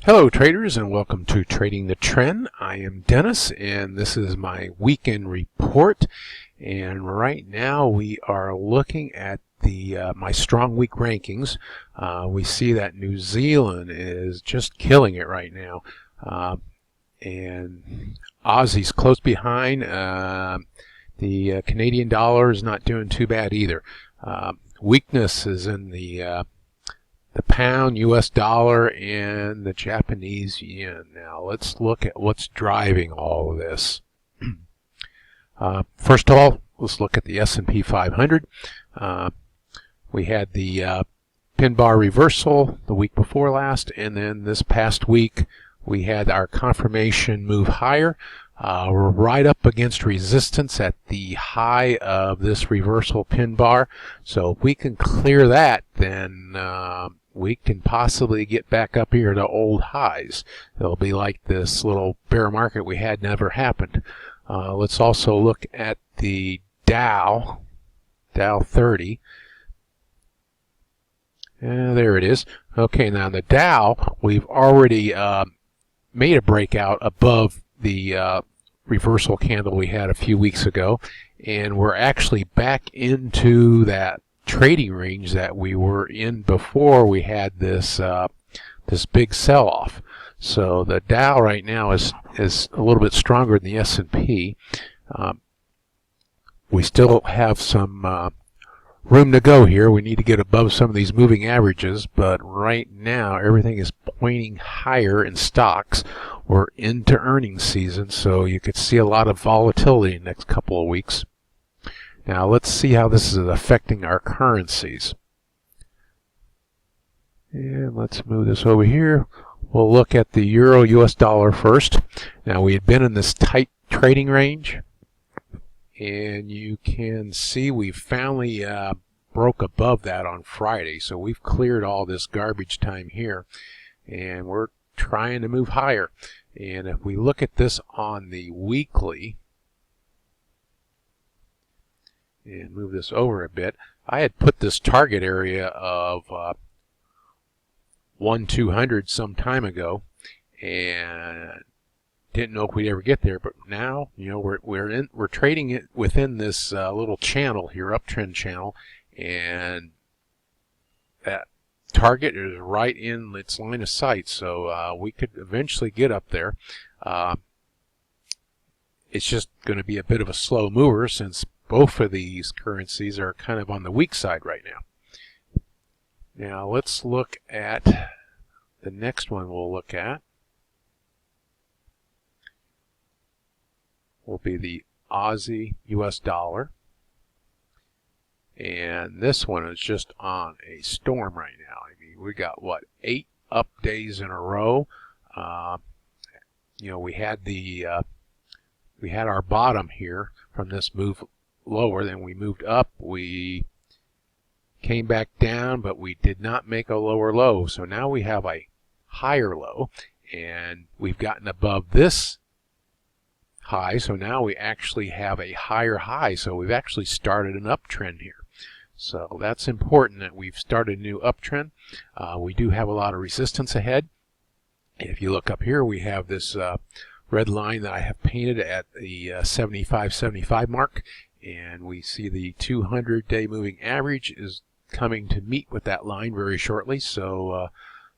Hello traders, and welcome to Trading the Trend. I am Dennis and this is my weekend report, and right now we are looking at the my strong week rankings. We see that New Zealand is just killing it right now, and Aussie's close behind. The Canadian dollar is not doing too bad either. Weakness is in the pound, US dollar, and the Japanese yen. Now let's look at what's driving all of this. First of all, let's look at the S&P 500. We had the pin bar reversal the week before last, and then this past week we had our confirmation move higher. We're right up against resistance at the high of this reversal pin bar. So if we can clear that, then we can possibly get back up here to old highs. It'll be like this little bear market we had never happened. Let's also look at the Dow 30. There it is. Okay, now the Dow, we've already made a breakout above the reversal candle we had a few weeks ago, and we're actually back into that trading range that we were in before we had this this big sell-off. So the Dow right now is a little bit stronger than the S&P. We still have some room to go here. We need to get above some of these moving averages, but right now everything is pointing higher in stocks. We're into earnings season, so you could see a lot of volatility in the next couple of weeks. Now let's see how this is affecting our currencies. And let's move this over here. We'll look at the Euro US dollar first. Now we had been in this tight trading range, and you can see we finally broke above that on Friday. So we've cleared all this garbage time here, and we're trying to move higher. And if we look at this on the weekly and move this over a bit, I had put this target area of 1,200 some time ago, and didn't know if we'd ever get there. But now, you know, we're trading it within this little channel here, uptrend channel, and that target is right in its line of sight. So we could eventually get up there. It's just going to be a bit of a slow mover since both of these currencies are kind of on the weak side right now. Now let's look at the next one we'll look at. Will be the Aussie US dollar. And this one is just on a storm right now. I mean, we got, what, 8 up days in a row. You know, we had our bottom here from this move lower, then we moved up, we came back down, but we did not make a lower low. So now we have a higher low, and we've gotten above this high, so now we actually have a higher high. So we've actually started an uptrend here. So that's important that we've started a new uptrend. We do have a lot of resistance ahead. If you look up here, we have this red line that I have painted at the 75.75 mark, and we see the 200-day moving average is coming to meet with that line very shortly. So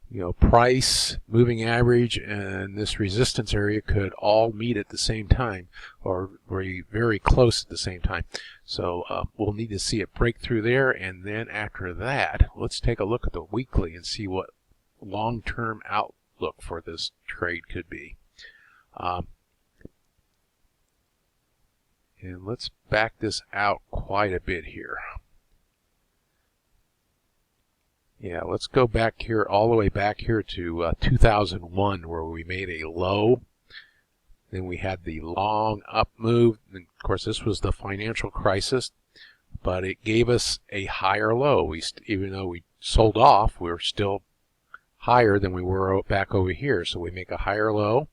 you know, price, moving average, and this resistance area could all meet at the same time, or very, very close at the same time. So we'll need to see it break through there, and then after that, let's take a look at the weekly and see what long-term outlook for this trade could be. And let's back this out quite a bit here. Yeah, let's go back here, all the way back here to 2001, where we made a low. Then we had the long up move. And of course, this was the financial crisis, but it gave us a higher low. Even though we sold off, we were still higher than we were back over here. So we make a higher low,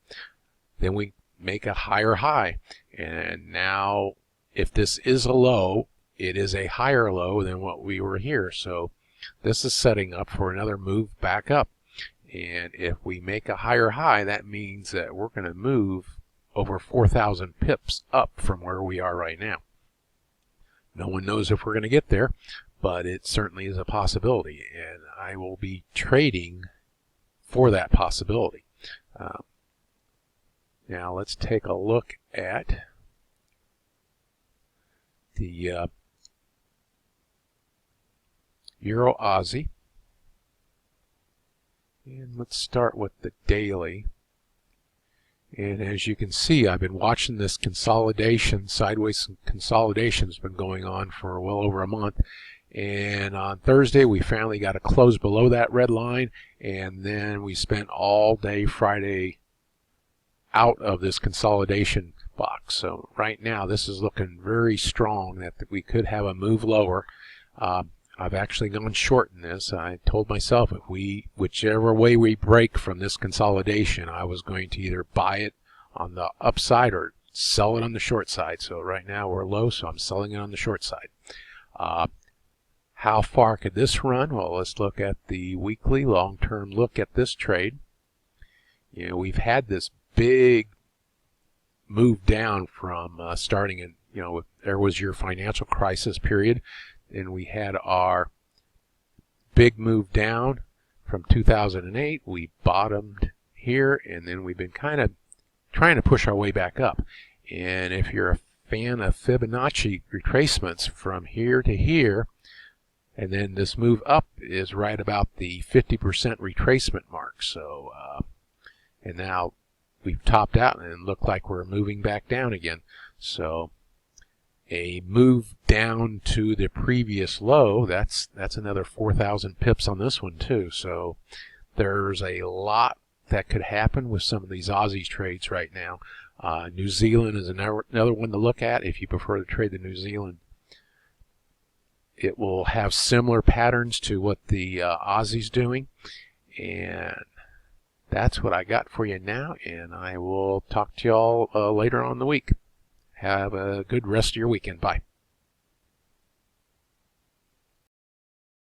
then we make a higher high. And now, if this is a low, it is a higher low than what we were here. So this is setting up for another move back up. And if we make a higher high, that means that we're going to move over 4,000 pips up from where we are right now. No one knows if we're going to get there, but it certainly is a possibility, and I will be trading for that possibility. Now let's take a look at the Euro Aussie, and let's start with the daily. And as you can see, I've been watching this consolidation, sideways consolidation has been going on for well over a month. And on Thursday, we finally got a close below that red line, and then we spent all day Friday out of this consolidation box. So right now, this is looking very strong that we could have a move lower. I've actually gone short in this. I told myself whichever way we break from this consolidation, I was going to either buy it on the upside or sell it on the short side. So right now we're low, so I'm selling it on the short side. How far could this run? Well, let's look at the weekly long-term look at this trade. You know, we've had this big move down from starting in, there was your financial crisis period. And we had our big move down from 2008. We bottomed here, and then we've been kind of trying to push our way back up. And if you're a fan of Fibonacci retracements from here to here, and then this move up is right about the 50% retracement mark. So, and now we've topped out and look like we're moving back down again. So a move down to the previous low, that's another 4,000 pips on this one too. So there's a lot that could happen with some of these Aussie trades right now. New Zealand is another one to look at if you prefer to trade the New Zealand. It will have similar patterns to what the Aussie's doing. And that's what I got for you now, and I will talk to you all later on in the week. Have a good rest of your weekend. Bye.